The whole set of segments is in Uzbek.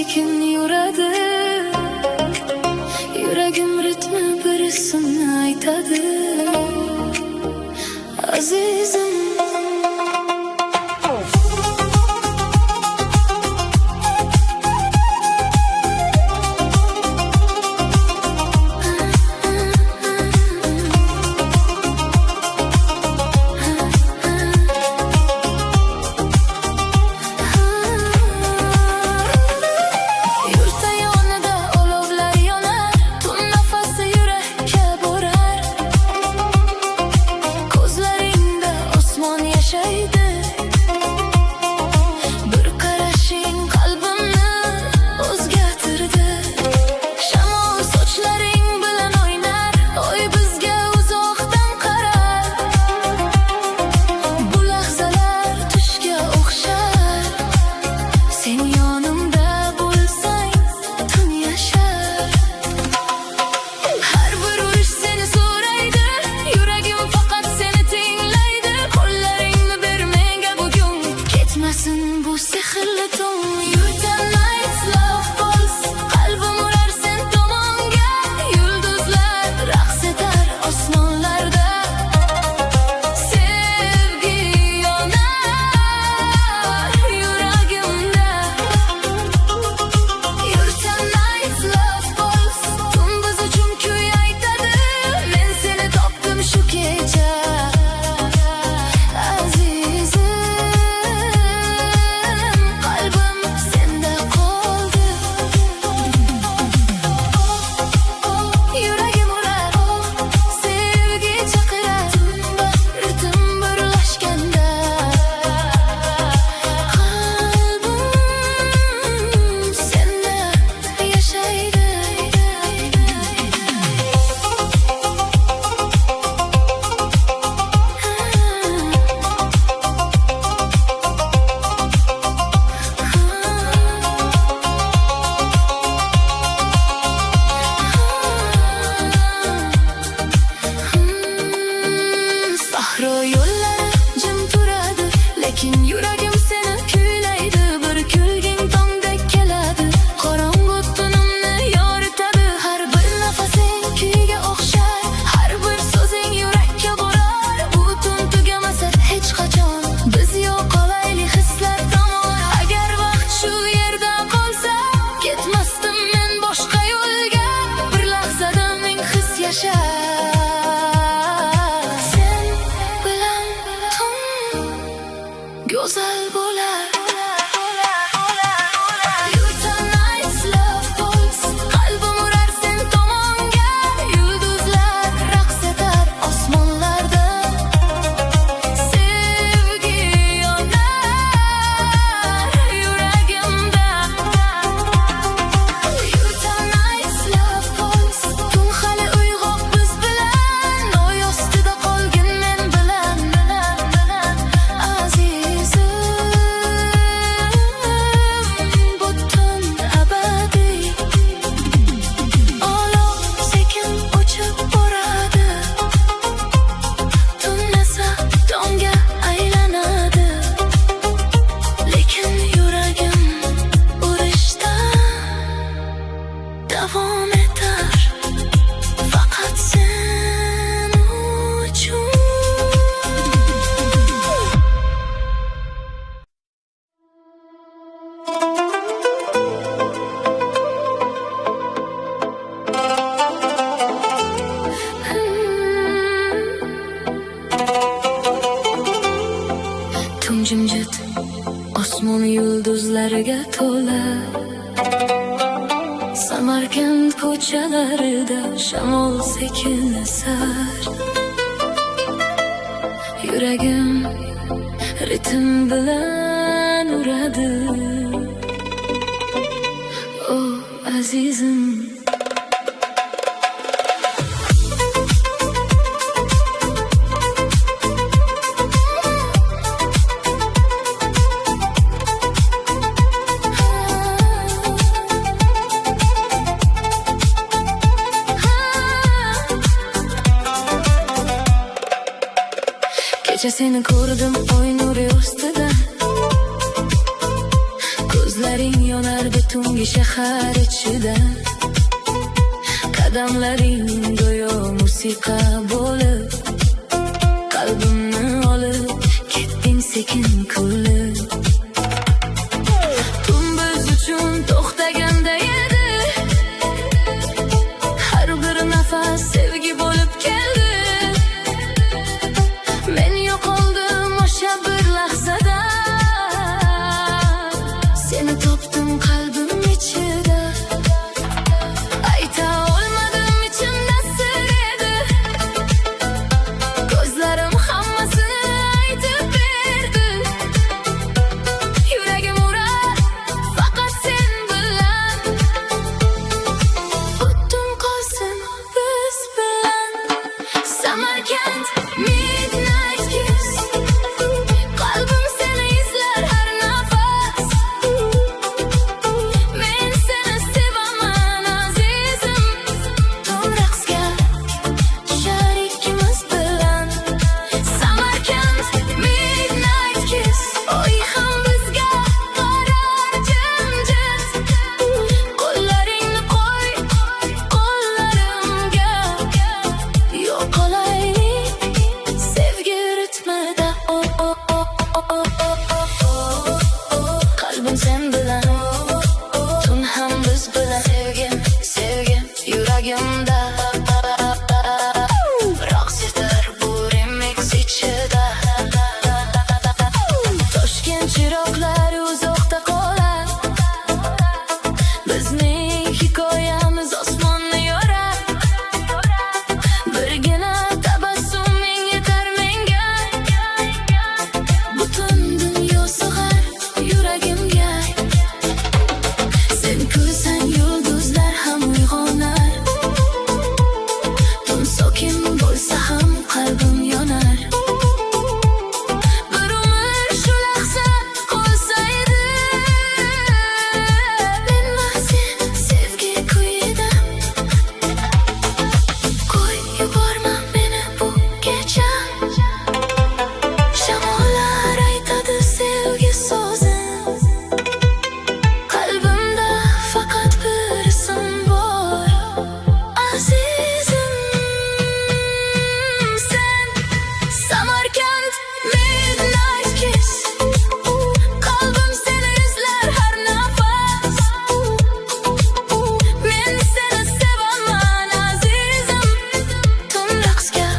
sekin yuradi. Yuragim ritmi birisini aytadi. Azizim, bu sehrli tun. Yurtan nights love pulse, qalbim urar sen tomonga. Yulduzlar raqs etar osmonlarda. Sevgi yonar yuragimda. Yurtan nights love pulse, tun biz uchun kuy aytadi. Men seni topdim shu kecha. Yo'llar jim turadi, lekin yuragim seni kuylaydi. Bir kulging tongdek keladi, qorong'u tunimni yoritadi. Har bir nafasing kuyga o'xshar, har bir so'zing yurakka borar. Bu tun tugamasa hech qachon, biz yo'qolaylik hislar tomon. Agar vaqt shu yerda qolsa, ketmasdim men boshqa yo'lga. Bir lahzada ming his yashar. Go'zal bo'lar. Yurtan nights love pulse, qalbim urar sen tomonga. Yulduzlar raqs etar osmonlarda. Sevgi yonar yuragimda. Yurtan nights love pulse, tun hali uyg'oq biz bilan. Oy ostida qolgin men bilan. Davom etar faqat sen uchun. Tun jimjit, osmon yulduzlarga to'la. Samarkand ko'chalarida shamol sekin esar. Yuragim ritm bilan uradi. Oh azizim, kecha seni ko'rdim oy nuri ostidan. Ko'zlaring yonar Solardi tungi shahar ichida, qadamlaring go'yo musiqa bo'lib, qalbimni olib ketding sekin kulib. Tun biz uchun to'xtaganda edi, har bir nafas sevgi bo'lib keldi. Men yo'qoldim o'sha bir lahzada, seni topdim qalbim ichida. Ayta olmadim ichimda sir edi, ko'zlarim hammasini aytib berdi. Yuragim urar faqat sen bilan, butun qolsin biz bilan. Samarkand midnight kiss, qalbim seni izlar har nafas. Men seni sevaman azizim, tun raqsga tushar ikkimiz bilan. Samarkand midnight kiss, oy ham bizga qarar jimjit. Qo'llaringni qo'y qo'llarimga, yo'qolaylik sevgi ritmida. Qalbim sen bilan, tun ham biz bilan. Sevgim, sevgim yuragimda, raqs etar bu remix ichida. Toshkent chiroqlari uzoqda qolar, bizning hikoyamiz osmonni yorar. Birgina tabassuming yetar menga, butun dunyo sig'ar yuragimga. Sen kulsang yulduzlar ham uyg'onar, tun sokin bo'lsa ham qalbim yonar. Bir umr shu lahza qolsa edi, men va sen sevgi kuyida. Qo'y yuborma meni bu kecha, shamollar aytadi sevgi so'zin. Qalbimda faqat bir ism bor, azizim sen. Samarkand midnight kiss, qalbim seni izlar har nafas. Men seni sevaman azizim, tun raqsga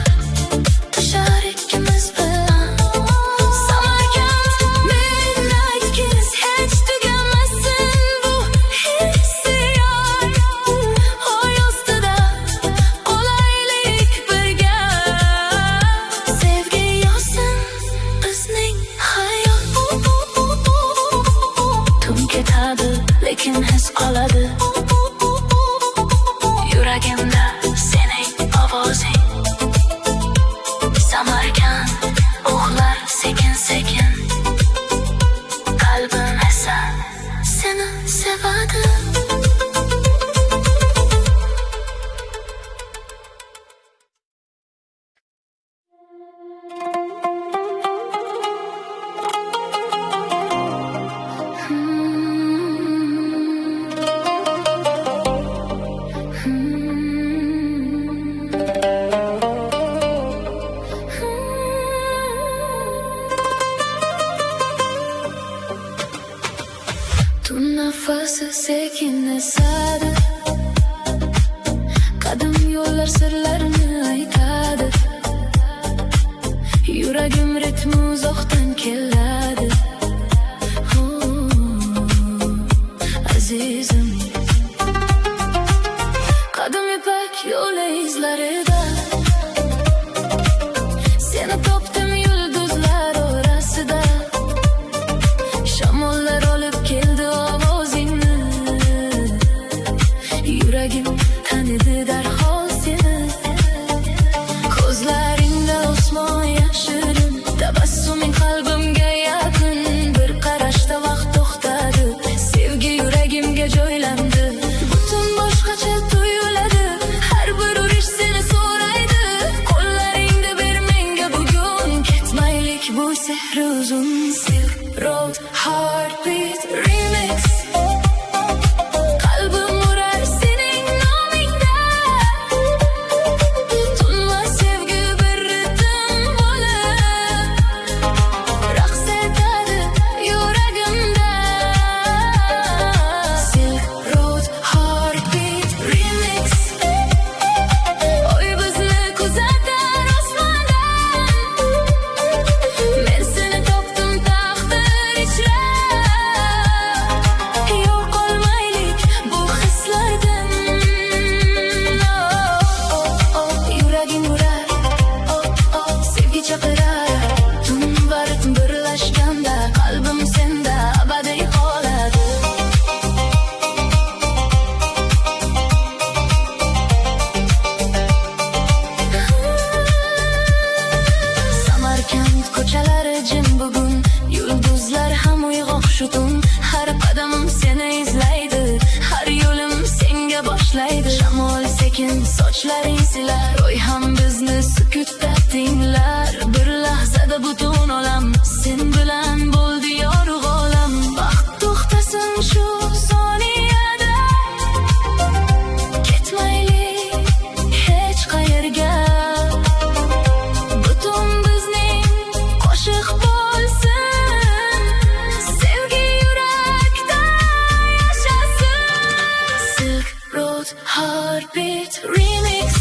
tushar ikkimiz bilan. Samarkand midnight kiss, hech tugamasin bu hissiyot. Oy ostida qolaylik birga, sevgi yozsin bizning hayot. Tun ketadi lekin his qoladi, yuragimda sening ovozing. Samarkand uxlar sekin sekin, qalbim esa seni sevadi. Tun nafasi sekin esadi, qadam yo'llar sirlarini aytadi. Yuragim ritmi uzoqdan keladi, azizim. Qadim ipak yo'l izlarida, seni topdim yulduzlar orasida. Shamollar olib keldi ovozingni, yuragim tanidi darhol seni. Ko'zlaringda osmon yashirin, tabassuming qalbimga yaqin. Bir qarashda vaqt to'xtadi, sevgi yuragimga joylandi. Butun boshqacha tuyuladi, har bir urish seni so'raydi. Qo'llaringda ber menga bugun, ketmaylik bu sehri uzun. Silk Road Heartbeat Remix. sochlaring silar, oy ham bizni sukutda tinglar. Bir lahzada butun olam sen bilan bo'ldi yorug' olam. Vaqt to'xtasin shu soniyada, ketmaylik hech qayerga. Butun bizning qo'shiq bo'lsin, sevgi yurakda yashasin. Silk Road Heartbeat Remix.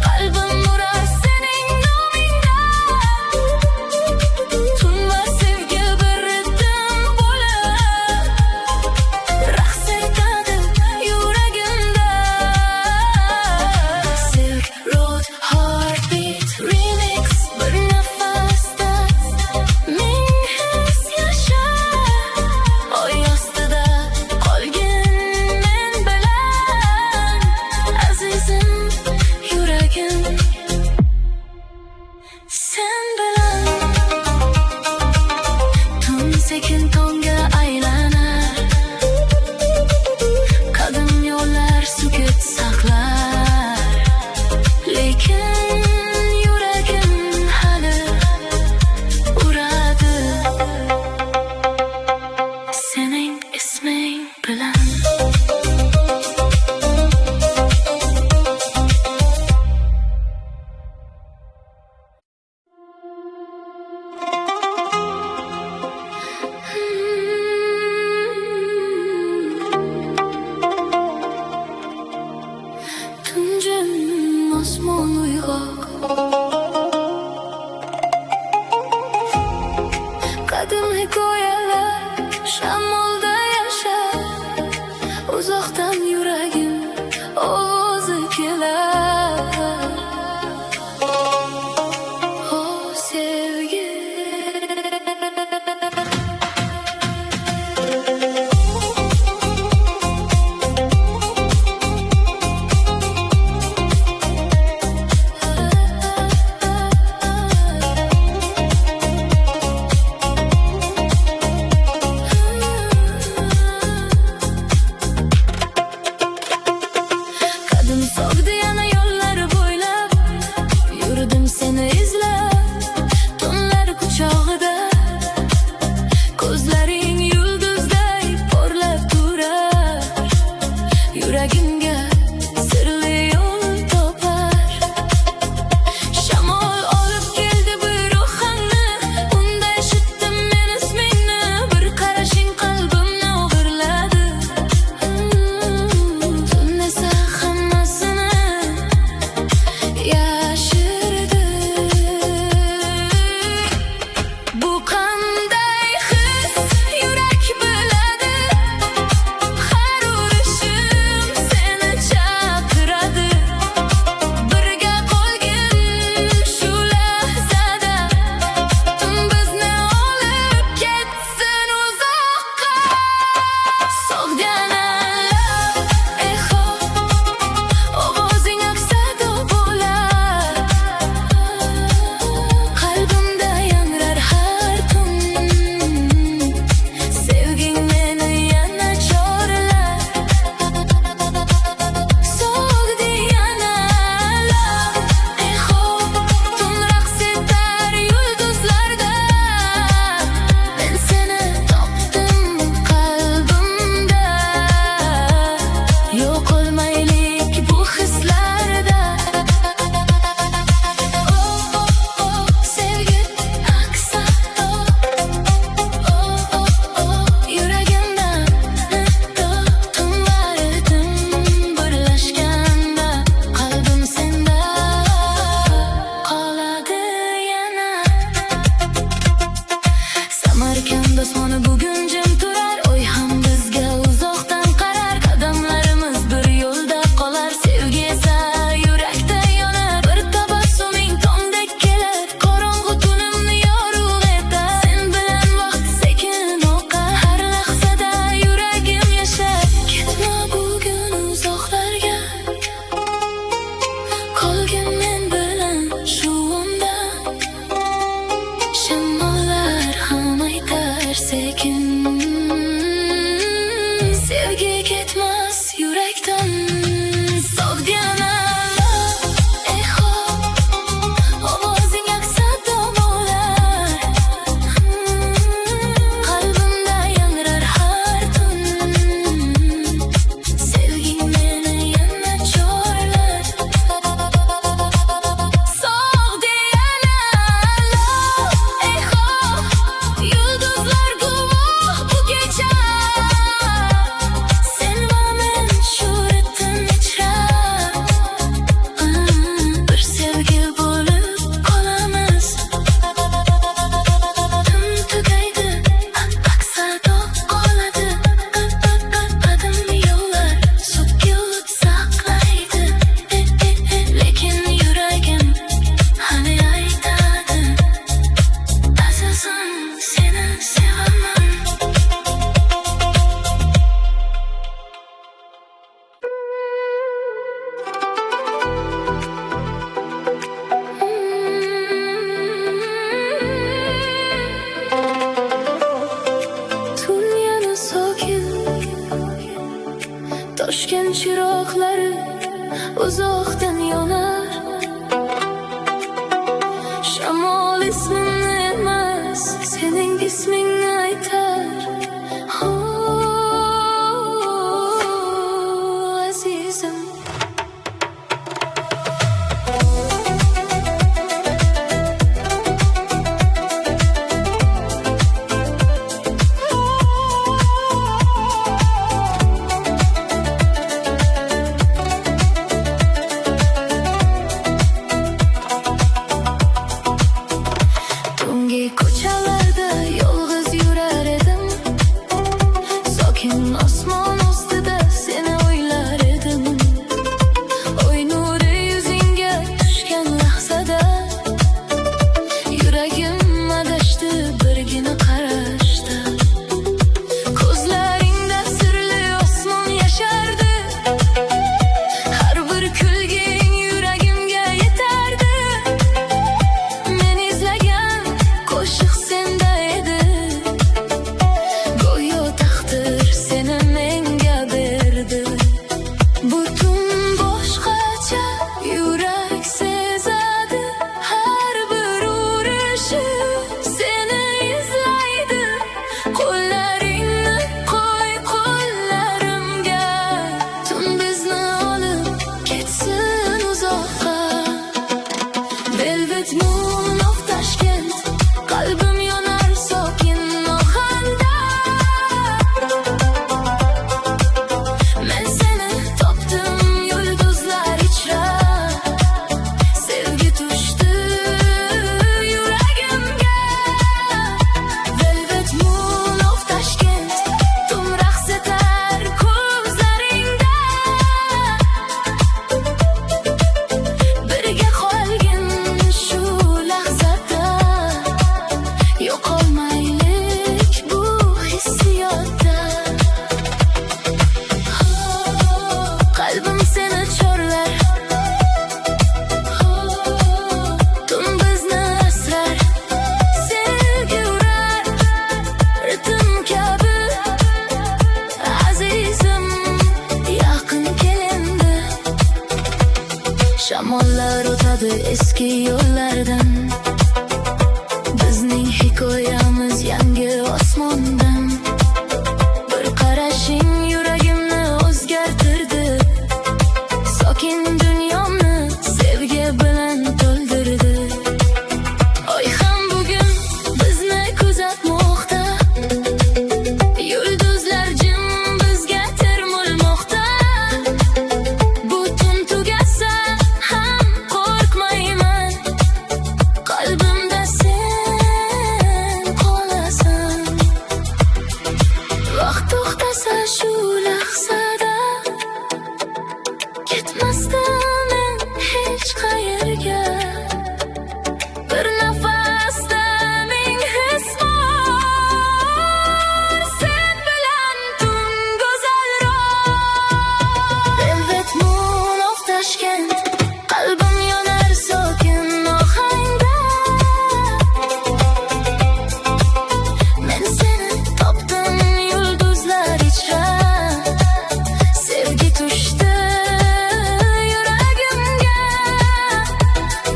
Qalbim urar sening nomingda, tunlar sevgi bir ritim bo'lib, raqs etadi yuragimda. Silk Road Heartbeat Remix. Bir nafasda ming his yashar, oy ostida qolgin men bilan, azizim yuragim sen bilan. Tun sekin tongga aylanar, qadim yo'llar sukut saqlar, lekin yuragim hali uradi sening isming bilan. Tunjim osmon uyg'oq, qadim hikoyalar shamolda yashar, uzoqdan yuragim ovozi kelar. O sevgi, qadim sog'di yana yo'llar bo'ylab, yurdim seni izlab, tunlar quchog'ida. Ko'zlaring yulduzday porlab turar, yuragimga sirli yo'l topar. Shamol olib keldi bu ruhimni, unda eshitdim men ismingni. Bir qarashing qalbimni o'g'irladi, tun esa hammasini yashirdi. Bu qanday his yurak biladi, har urishim Toshkent chiroqlari uzoqdan yonar. Shamol ismimni emas, sening ismingni aytar. Azizim, ko'chalarda yolg'iz yurar edim. Sokin osmon ostida seni o'ylar edim. Oy nuri yuzingga tushgan lahzada yuragim adashdi birgina qarashda. Ko'zlaringda sirli osmon yashardi. Har bir kulging yuragimga yetardi. Men izlagan qo'shiq senda edi. Go'yo taqdir seni menga berdi. Butun boshqacha yurak sezadi. Har bir urishi seni izlaydi. Qo'llaringni qo'y qo'llarimga. Tun bizni olib ketsin uzoqqa. Velvet moon of Tashkent, qalbim yonar sokin ohangda. Men seni topdim yulduzlar ichra. Sevgi tushdi yuragimga. Velvet moon of Tashkent, tum raqs etar ko'zlaringda. Birga qolgin shu lahzada. Yo'qolmaylik bu hissiyotda. Qalbim seni chorlar. Tun bizni asrar. Sevgi urar ritim kabi. Azizim, yaqin kel endi. Shamollar o'tadi eski yo'llardan. Bizning hikoyamiz yangi osmondan. Bir qarashing yuragimni o'zgartirdi. Sokin dunyomni sevgi bilan to'ldirdi. Oy ham bugun bizni kuzatmoqda. Yulduzlar jim bizga termulmoqda. Butun tugasa ham qo'rqmayman. Qalbimda sen qolasan. Vaqt to'xtasa shu lahzada. Ketmasdan men hech qayerga. Bir nafasda ming his bor. Sen bilan tun go'zalroq. Velvet moon of Tashkent, qalbim yonar sokin ohangda. Men seni topdim yulduzlar ichra. Sevgi tushdi yuragimga.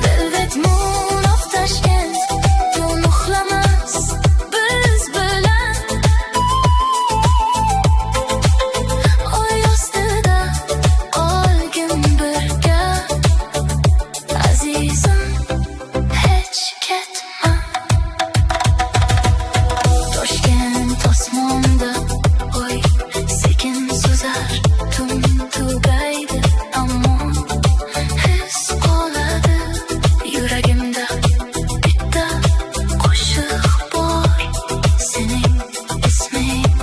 Velvet moon of Tashkent, tun uxlamas biz bilan. Oy ostida qolgin birga. Azizim, hech ketma. Toshkent osmonda oy sekin suzar. Tun tugaydi ammo his qoladi yuragimda. Bitta qo'shiq bor. Sening isming,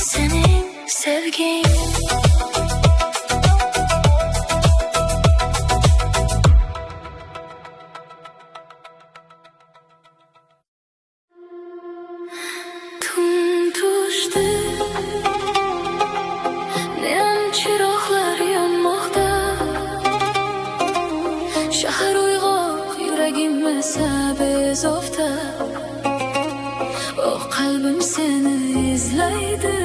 sening sevging. Tun tushdi, neon chiroqlar yonmoqda. Shahar uyg'oq, yuragim esa bezovta. O qalbim seni izlaydi.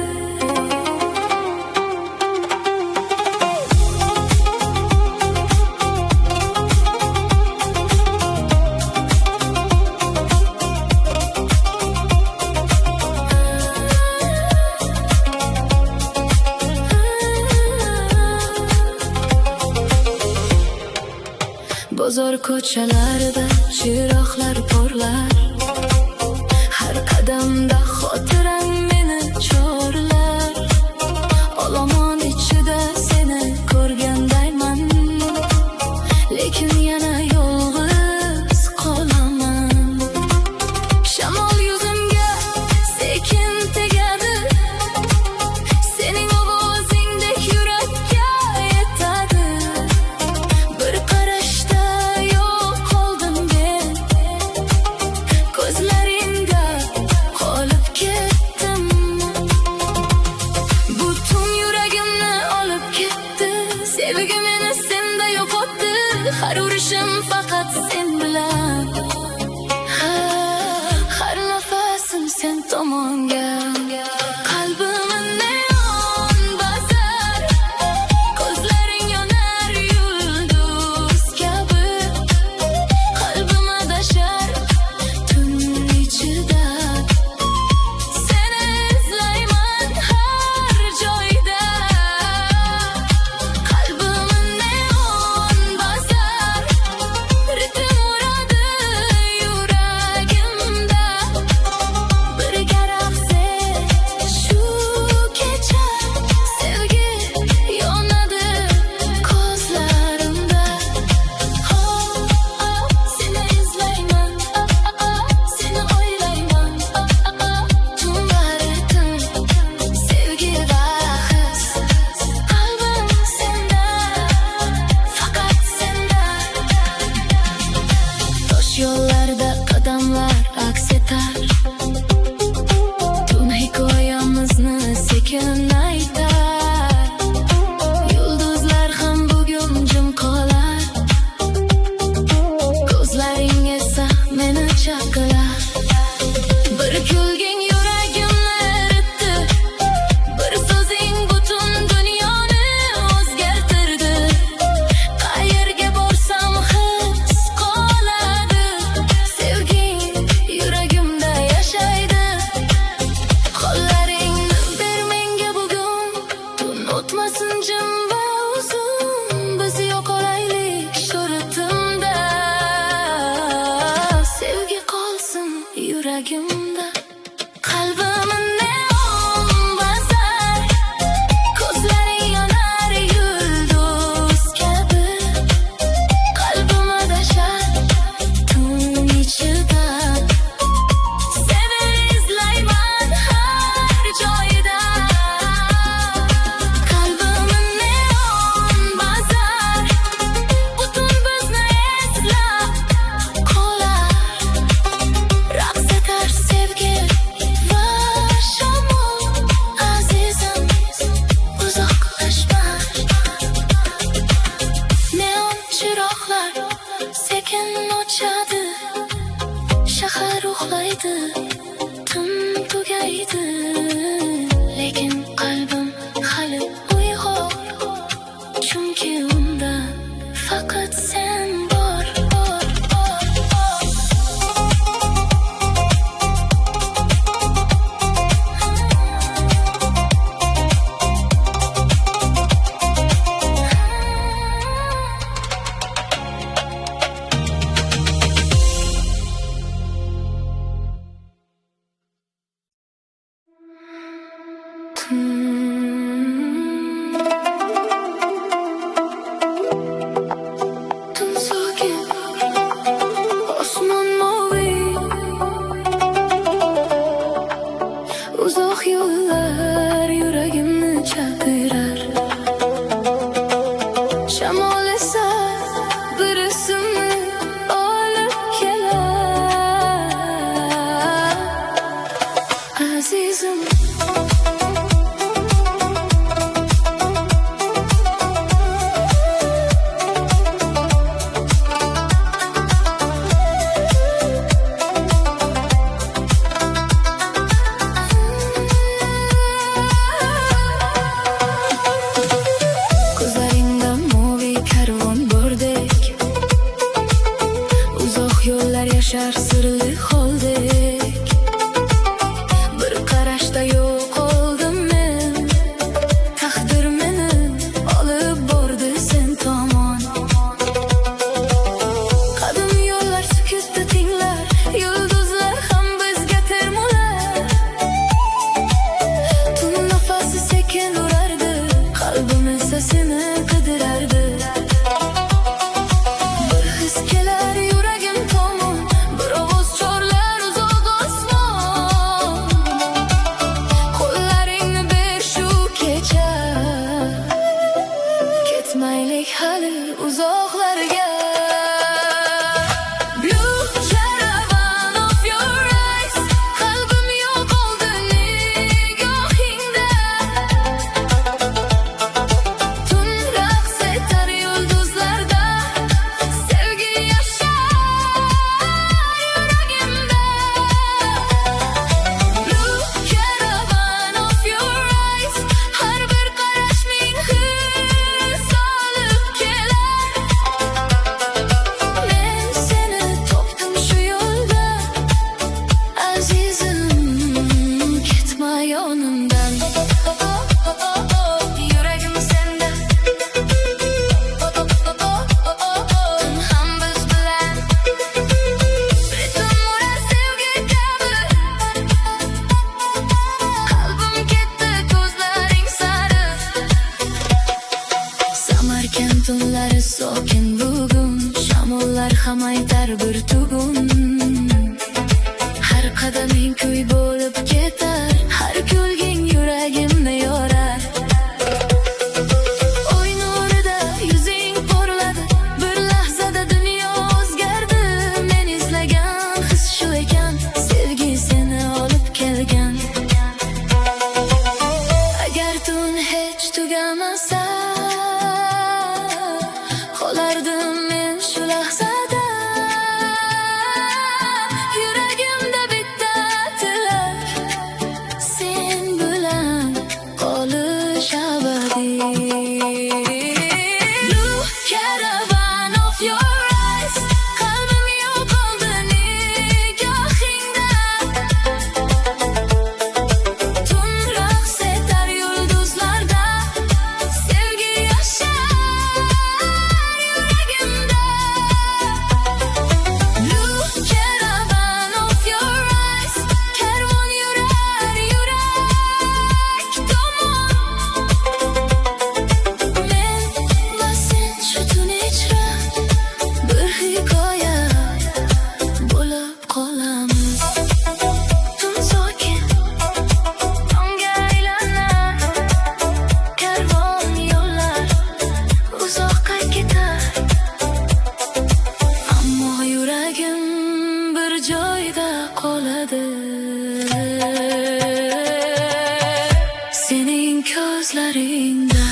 Bozor ko'chalarida chiroqlar porlar, har qadamda xotirang meni chorlar. Olomon ichida seni ko'rgandayman, lekin yana yolg'iz qolaman. Shamol yuzimga sekin tegadi, sening ovozingdek yurakka yetadi. Bir qarashda yo'q qoldim men, ko'zlaringda qolib ketdim. Butun yuragimni olib ketdi, sevgi meni senda yo'qotdi. Har urishim faqat sen bilan, har nafasim sen tomonga. Qalbimni neon bosar, ko'zlaring yonar yulduz kabi. Qalbim adashar tun ichida, seni izlayman har joyda. Qalbimni neon bosar, ritim uradi yuragimda. Birga raqs shu kecha, sevgi yonadi ko'zlarimda. Seni izlayman, seni o'ylayman. Tunlari tun, sevgi bahis. Qalbim senda, faqat senda. Tosh yo'llarda qadamlar aks etar, tun hikoyamizni sekin aytar. Yulduzlar ham bugun jim qolar, ko'zlaring esa meni chaqirar. Bir kulging yuragimni eritdi, bir so'zing butun dunyoni o'zgartirdi. Qayerga borsam his qoladi, sevging yuragimda yashaydi. Qo'llaringni ber menga bugun, tun o'tmasin jim va uzun. Biz yo'qolaylik shu ritimda, sevgi qolsin yuragimda. Qalbimni neon bosar, ko'zlaring yonar yulduz kabi. Qalbim adashar tun ichida, seni izlayman har joyda. Qalbimni neon bosar, butun bizni eslab qolar. Raqs etar sevgi va shamol, azizim uzoqlashma. Neon chiroqlar sekin o'chadi, shahar uxlaydi, tun tugaydi. Lekin qalbim hali uyg'oq, chunki unda faqat sen bor. Tun sokin, osmon moviy, uzoq yo'llar yuragimni chaqirar. Shamol esa bir ismni olib kelar, azizim. Ko'zlaringda moviy karvon bordek, uzoq yo'llar yashar sirli holdek. Bir qarashda yo'q qoldim men, taqdir meni olib bordi sen tomon. hali uzoqlarga. Blue caravan of your eyes, qalbim yo'qoldi nigohingda. Tun raqs etar yulduzlarda, sevgi yashar yuragimda. Blue caravan of your eyes, har bir qarash ming his olib kelar. Men seni topdim shu yo'lda, azizim, ketma yonimdan. Yuragim senda, ham biz bilan ritm urar sevgi kabi. Qalbim ketdi ko'zlaring sari. Samarkand tunlari sokin bugun, shamollar ham aytar bir tugun. Har qadaming kuy bo'lib ketar, har kulging yuragimni yorar. Oy nurida yuzing porladi, bir lahzada dunyo o'zgardi. Men izlagan his shu ekan, sevgi seni olib kelgan. Agar tun hech tugamasa, qolardim men shu lahzada. Yuragimda bitta tilak, sen bilan qolish abadiy. Blue caravan of your eyes, qalbim yo'qoldi nigohingda. Tun raqs etar yulduzlarda, sevgi yashar yuragimda. Blue caravan of your eyes, karvon yurar yurak tomon. Men va sen shu tun ichra bir hikoya bo'lib qolamiz. Tun sokin, tongga aylanar, karvon yo'llar uzoqqa ketar. Ammo yuragim bir joyda qoladi, sening ko'zlaringda.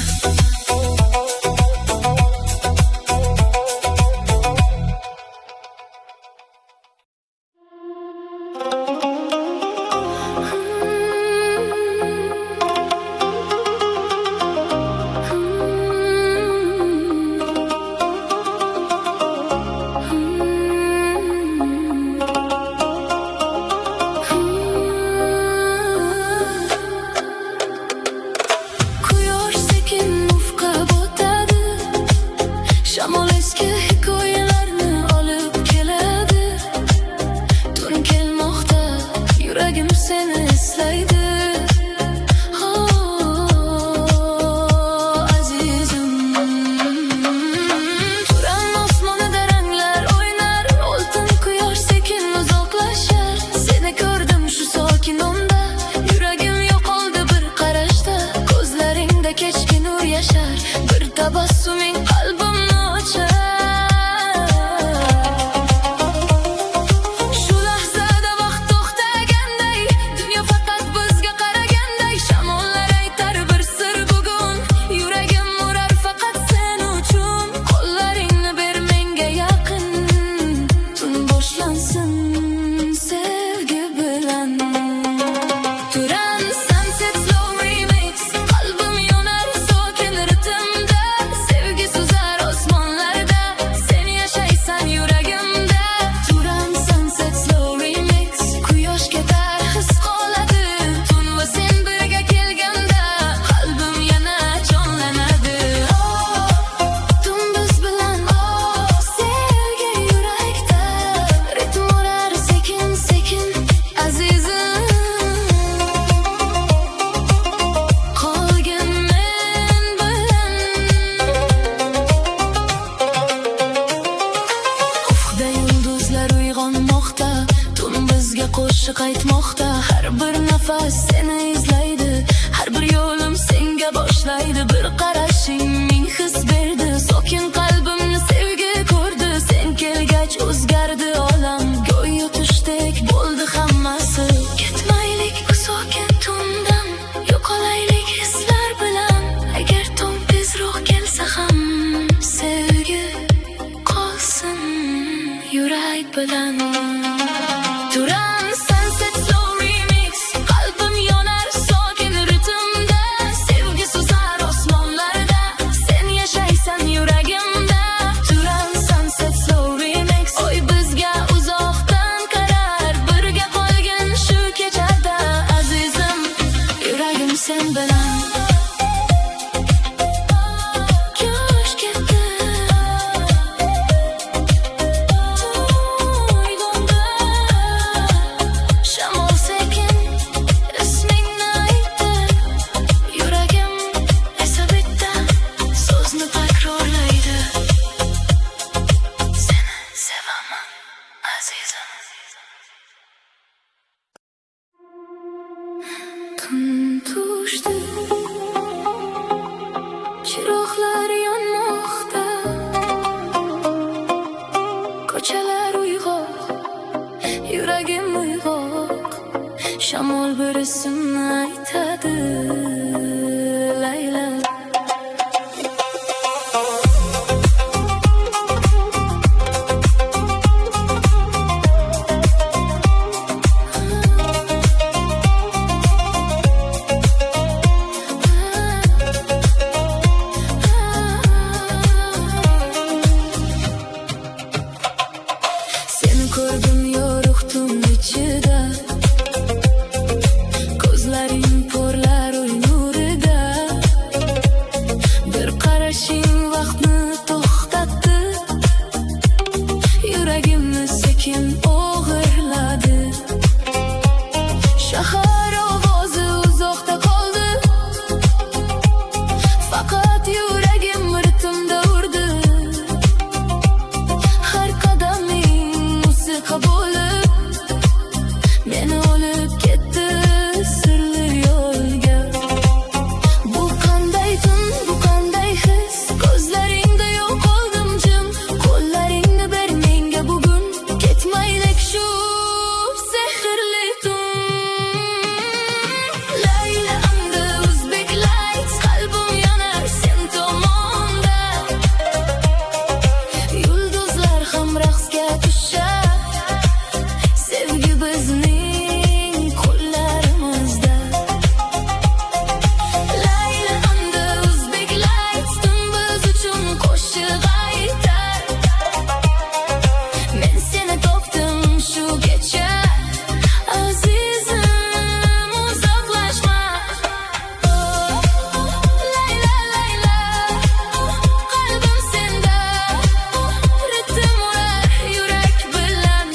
Quyosh sekin ufqqa botadi, shamol eski hikoyalarni olib keladi. Tun kelmoqda, yuragim seni eslaydi. Azizim, turan osmonida ranglar o'ynar, oltin quyosh sekin uzoqlashar. Seni ko'rdim shu sokin onda, yuragim yo'qoldi bir qarashda. Ko'zlaringda kechki nur yashar, bir tabassuming qalbimni ochar. Shu lahzada vaqt to'xtaganday, dunyo faqat bizga qaraganday. Shamollar aytar bir sir bugun, yuragim urar faqat sen uchun. Qo'llaringni ber menga yaqin, tun boshlansin sevgi bilan. Turan sunset slow remix, qalbim yonar sokin ritmda. Sevgi suzar osmonlarda, sen yashaysan yuragimda. Turan sunset slow remix, quyosh ketar his qoladi. Tun va sen birga kelganda, qalbim yana jonlanadi. Tun biz bilan, sevgi yurakda. Ritm urar sekin sekin, azizim, qolgin men bilan. Ufqda yulduzlar uyg'onmoqda, tun bizga qo'shiq aytmoqda. Har bir nafas seni izlaydi, har bir yo'lim senga Sevishga boshlaydi bir qarashing, ming his berdi. Sokin qalbimni sevgi ko'rdi, sen kelgach o'zgardi olam. Go'yo tushdek bo'ldi hammasi. Ketmaylik bu sokin tundan, yo'qolaylik hislar bilan. Agar tong tezroq kelsa ham sevgi qolsin yurak bilan. Turan Sunset Slow Remix. Qalbim yonar sokin ritmda, sevgi suzar osmonlarda, sen yashaysan yuragimda. Turan Sunset Slow Remix. Oy bizga uzoqdan qarar, birga qolgin shu kechada azizim, yuragim sen bilan. Kun tushdi, chiroqlar yonmoqda, ko'chalar uyg'oq, yuragim uyg'oq. Shamol bir ismni aytadi, Layla. Ko'rdim yo'ruqtum ichida, ko'zlaring porlar uy nurida. Bir qarashing vaqtni to'xtatdi, yuragimni sekin o'g'irladi. Shahar ovozi uzoqda qoldi, faqat yuragim ritmda urdi. Har qadaming musiqa bo'lib, meni olib ketdi sirli yo'lga. Bu qanday tun, bu qanday his, ko'zlaringda yo'qoldim jim. Qo'llaringni ber menga bugun, ketmaylik shu sehrli tun. Layla anda Uzbek Lights. Qalbim yonar sen tomonda, yulduzlar ham raqsga tushar, sevgi bizning qo'llarimizda. Layla anda Uzbek Lights. Tun biz uchun qo'shiq aytar, men seni topdim shu kecha azizim, uzoqlashma. Layla Layla, qalbim senda, ritm urar yurak bilan.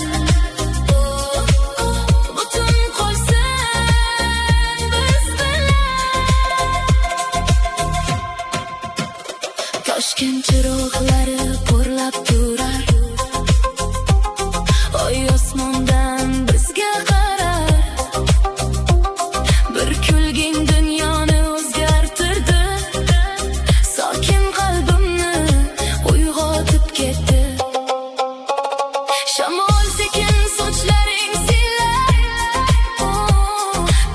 Butun qolsin biz bilan. Toshkent chiroqlari porlab turar, oy osmondan bizga qarar. Bir kulging dunyoni o'zgartirdi, sokin qalbimni uyg'otib ketdi. Shamol sekin sochlaring sillar,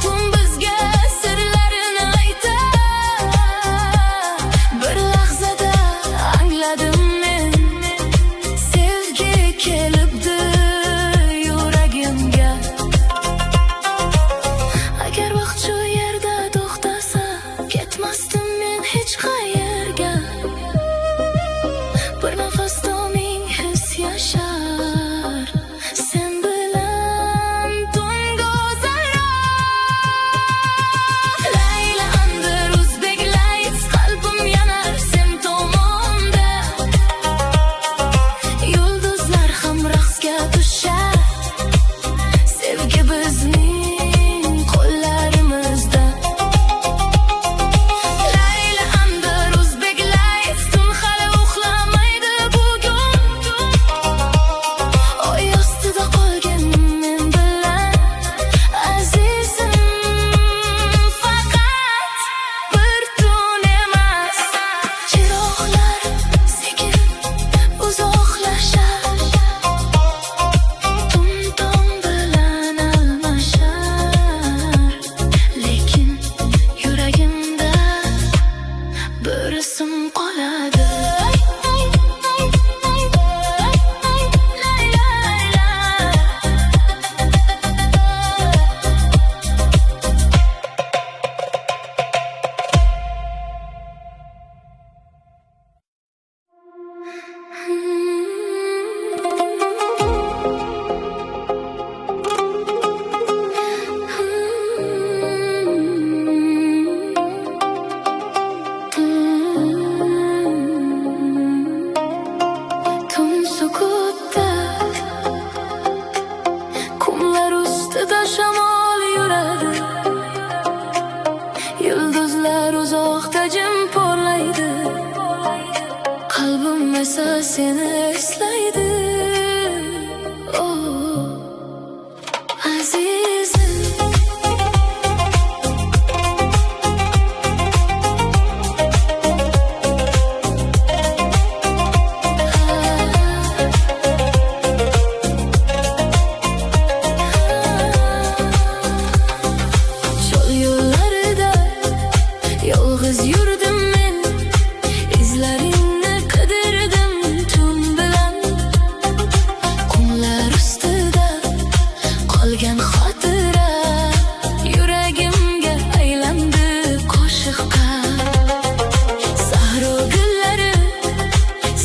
tun bizga sirlarini aytar. Bir lahzada angladim men, ko'rasım qoladi. Kumlar ustida shamol yuradi, yulduzlar uzoqda jim porlaydi. Qalbim esa seni eslaydi. Oh, azizim. Yolg'iz yurdim men, izlaringni qidirdim tun bilan. Qumlar ustida qolgan xotira yuragimga aylandi qo'shiqqa. Sahro gullari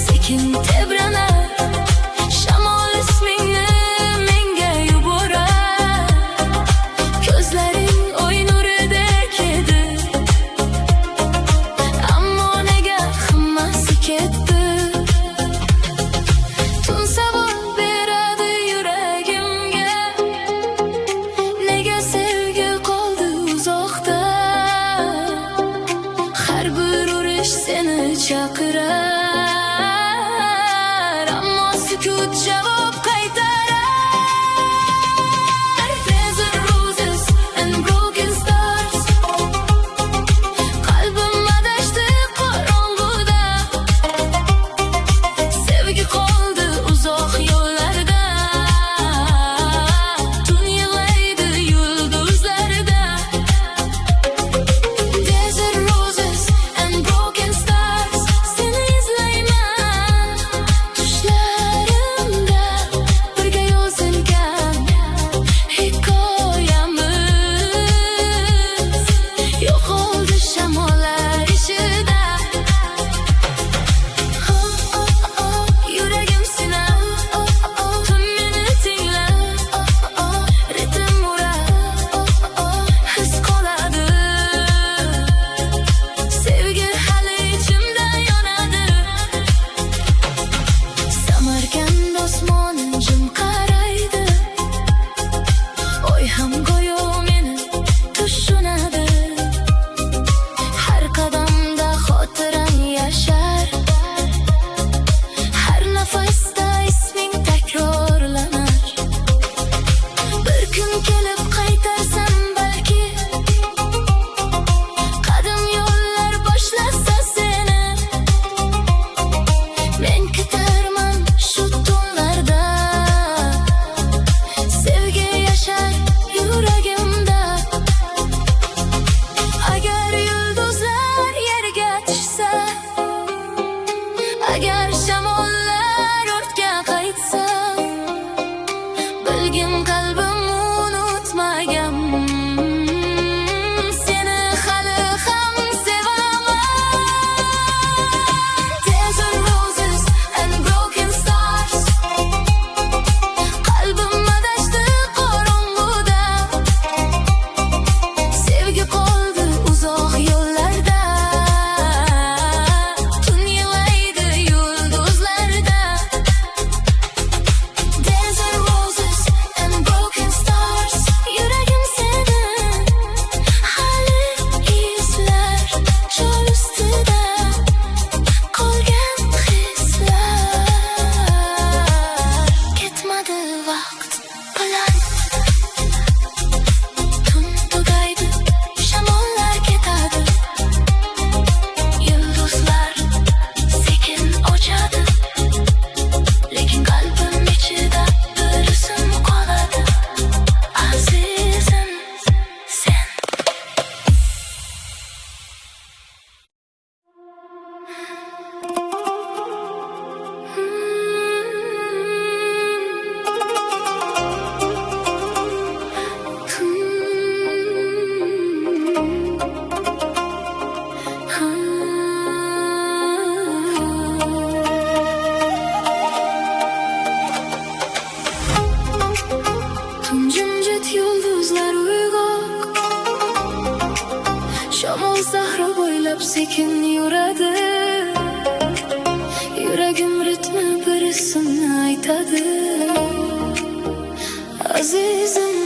sekin tebranar, shamol ismingni menga yuborar. Ko'zlaring oy nuridek edi, ketdi. Tun savol beradi yuragimga, nega sevgi qoldi uzoqda. Har bir urish seni chaqirar, ammo sukut javob qaytarar. Desert roses and broken stars, qalbim adashdi qorong'uda. Sevgi qoldi uzoq yo'llarda, tun yig'laydi yulduzlarda. Desert roses and broken stars, seni izlayman tushlarimda. Jimjit yulduzlar uyg'oq, shamol sahro bo'ylab sekin yuradi. Yuragim ritmi bir ismni aytadi. Azizim,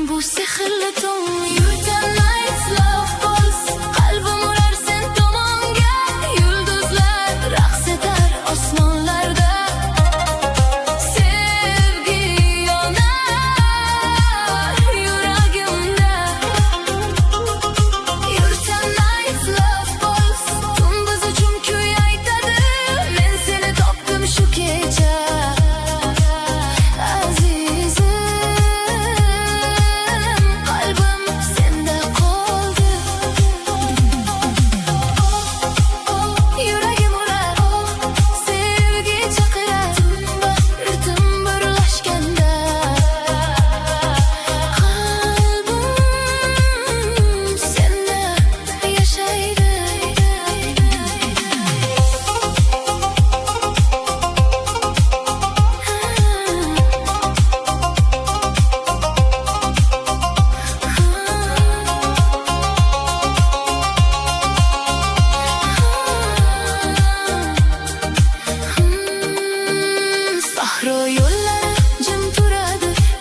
bu sehrli tun. Yurtan nights love pulse, qalbim urar sen tomonga. Yulduzlar raqs etar osmonlarda. Sevgi yonar yuragimda. Yurtan nights love pulse, tun biz uchun kuy aytadi. Men seni topdim shu kecha.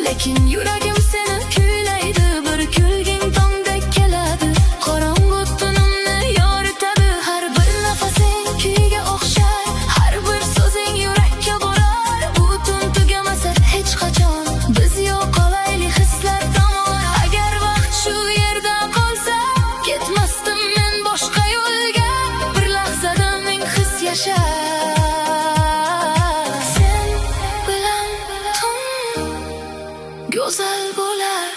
Lekin yuragim seni kuylaydi. Bir kulging tongdek keladi. Qorong'u tunimni yoritadi. Har bir nafasing kuyga o'xshar. Har bir so'zing yurakka borar. Bu tun tugamasa hech qachon. Biz yo'qolaylik hislar tomon. Agar vaqt shu yerda qolsa, ketmasdim men boshqa yo'lga. Bir lahzada ming his yashar. Go'zal bo'lar.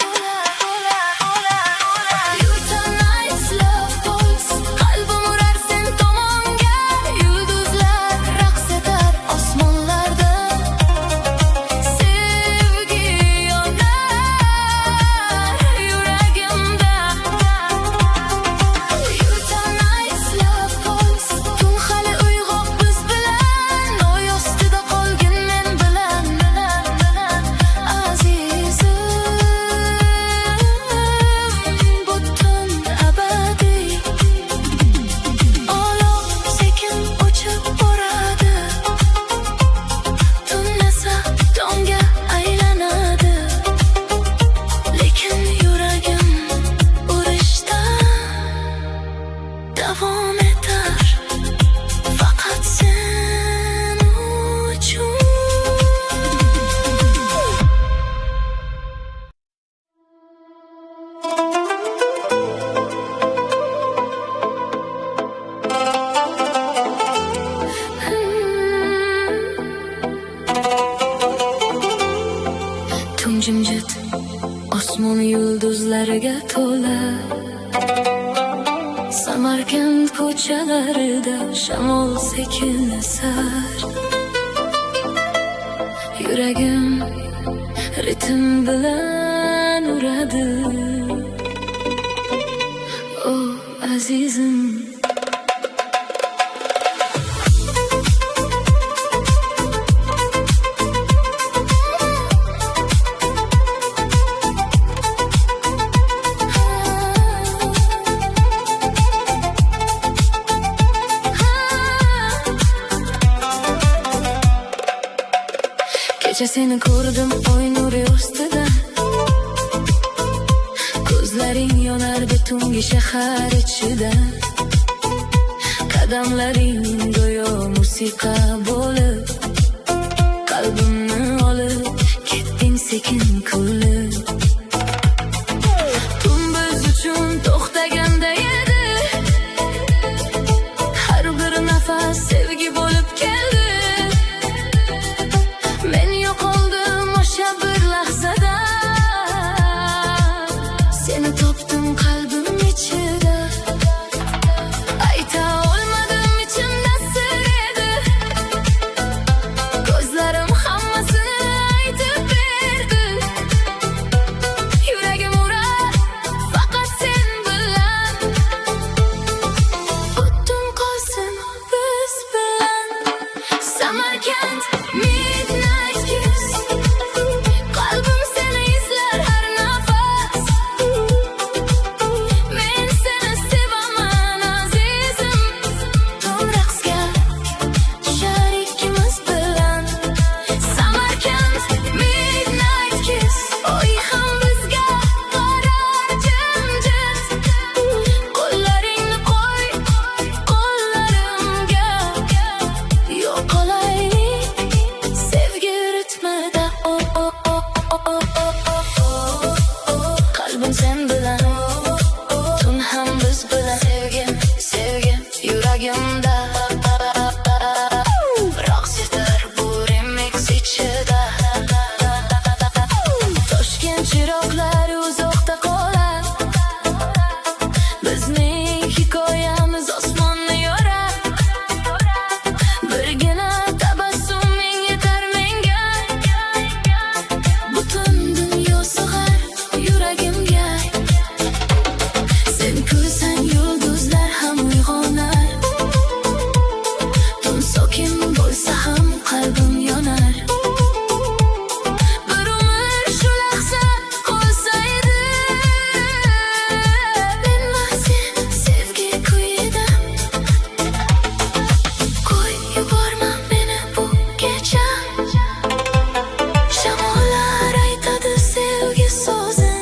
Yurtan nights love pulse, qalbim urar sen tomonga. Yulduzlar raqs etar osmonlarda. Sevgi yonar yuragimda. Yurtan nights love pulse, tun hali uyg'oq biz bilan. Oy ostida qolgin men bilan. Davom etar faqat sen uchun. Tun jimjit, osmon yulduzlariga to'la. Samarkand ko'chalarida shamol sekin esar. Yuragim ritm bilan uradi. O azizim, Kecha seni ko'rdim oy nuri ustidan, ko'zlaring yonardi tungi shahar ichida. Qadamlaring go'yo musiqa bo'lib, qalbimni olib ketding sekin kulib. Tun biz uchun to'xtaganda edi, har bir nafas sevgi bo'lib keldi. Men yo'qoldim o'sha bir lahzada, seni topdim qalbim ichida. Ayta olmadim ichimda sir edi, ko'zlarim hammasini aytib berdi. Yuragim urar faqat sen bilan, o'tdim qolsin biz bilan. Samarkand midnight kiss, qalbim seni izlar har nafas. Men seni sevaman azizim, tun raqsga tushar ikkimiz bilan. Samarkand midnight kiss, oy ham bizga qarar jimjit. Qo'llaringni qo'y qo'llarimga, yo'qolaylik sevgi ritmida. Qalbim sen bilan, tun ham biz bilan. Sevgim, sevgim yuragimda, raqs etar bu remix ichida. Toshkent chiroqlari uzoqda qolar, bizning hikoyamiz osmonni yorar. Birgina tabassuming yetar menga, butun dunyo sig'ar yuragimga. Sen kulsang yulduzlar ham uyg'onar, tun sokin bo'lsa ham qalbim yonar. Bir umr shu lahza qolsa edi, men va sen sevgi kuyida. Qo'y yuborma meni bu kecha, shamollar aytadi sevgi so'zin.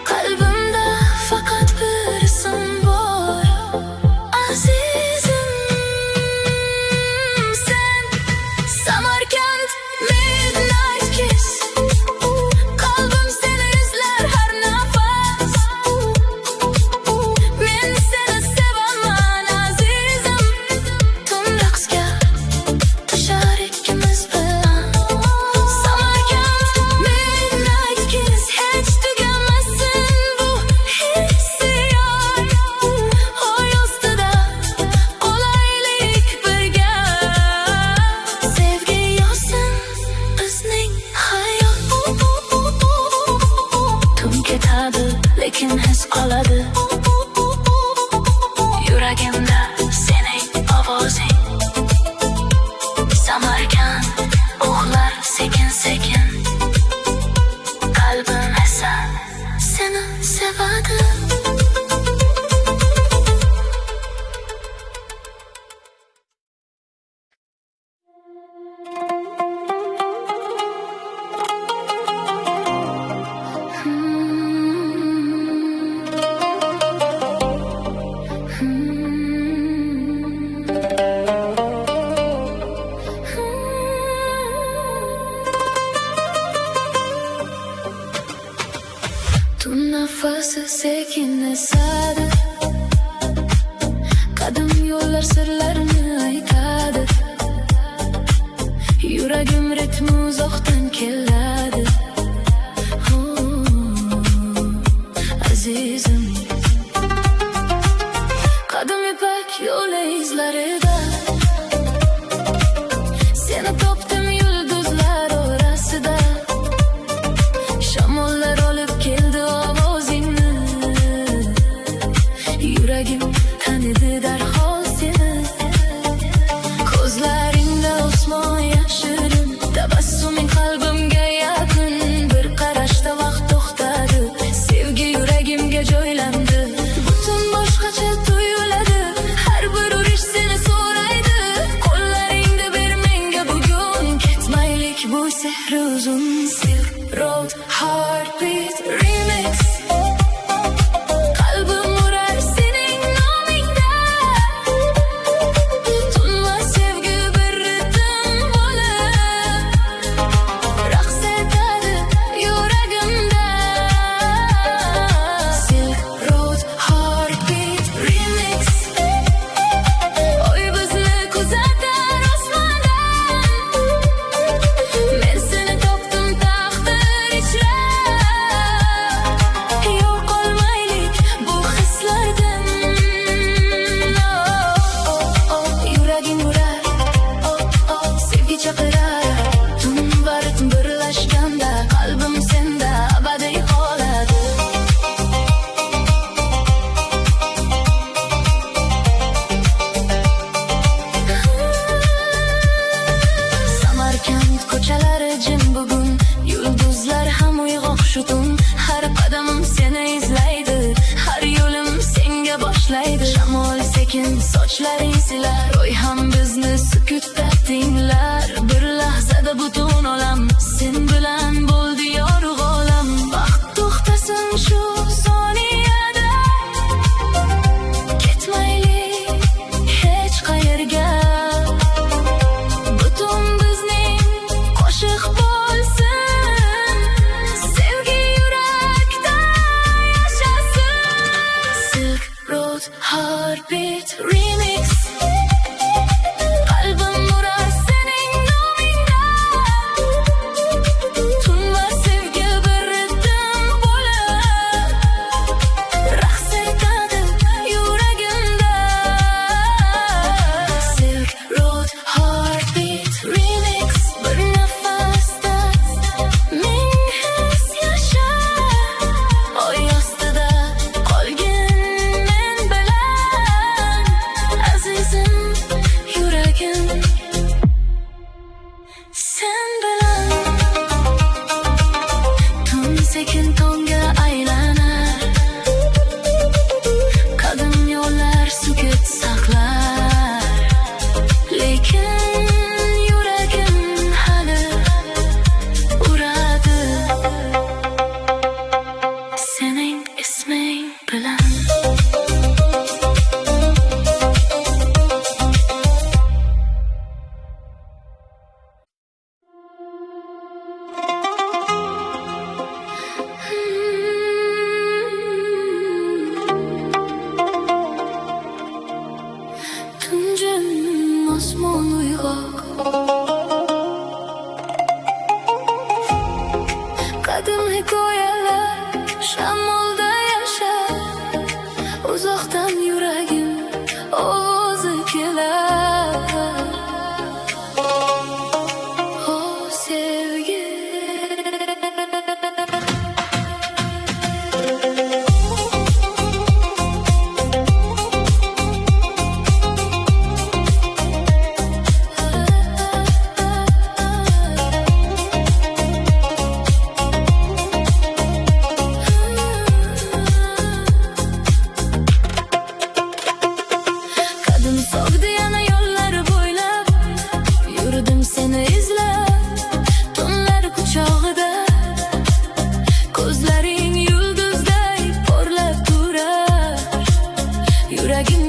Qalbimda faqat bir ism bor, azizim sen. Samarkand midnight kiss, qalbim seni izlar har nafas. Men seni sevaman azizim, tun raqsga tushar ikkimiz bilan. Samarkand midnight kiss, hech tugamasin bu hissiyot. Oy ustida qolaylik birga, sevgi yozsin bizning hayot. Tun ketadi lekin his qoladi, yuragimda sening ovozing. Samarkand uxlar sekin sekin, qalbim esa seni sevadi. Tun nafasi sekin esadi, qadam yo'llar sirlarini aytadi. Yuragim ritmi uzoqdan keladi. Azizim, qadim ipak yo'li izlarida, seni topdim yulduzlar orasida. Shamollar olib keldi ovozingni, yuragim tanidi darhol seni. Ko'zlaringda osmon yashirin, tabassuming qalbimga yaqin. Bir qarashda vaqt to'xtadi, sevgi yuragimga joylandi. Butun boshqacha tuyuladi, har bir urish seni so'raydi. Qo'llaringda ber menga bugun, ketmay sochlaring silar, oy ham bizni sukutda tinglar. Bir lahzada butun olam sen bilan bo'ldi yorug' olam. Vaqt to'xtasin shu soniyada, ketmaylik hech qayerga. Butun bizning qo'shiq bo'lsin, sevgi yurakda yashasin. Silk Road Heartbeat Remix. Qalbim urar sening nomingda, tun va sevgi bir ritim bo'lib, raqs etadi yuragimda. Silk Road Heartbeat Remix. Bir nafasda ming his yashar, oy ostida qolgin men bilan, azizim yuragim sen bilan. Tun sekin tongga aylanar, qadim yo'llar sukut saqlar, lekin yuragim hali uradi sening isming bilan. Tunjim osmon uyg'oq, qadim hikoyalar shamolda yashar, uzoqdan yuragim ovozi kelar. O sevgi, qadim sog'di yana yo'llar bo'ylab, yurdim seni izlab. Tunlar quchog'ida ko'zlaring yulduzday porlab turar, yuragim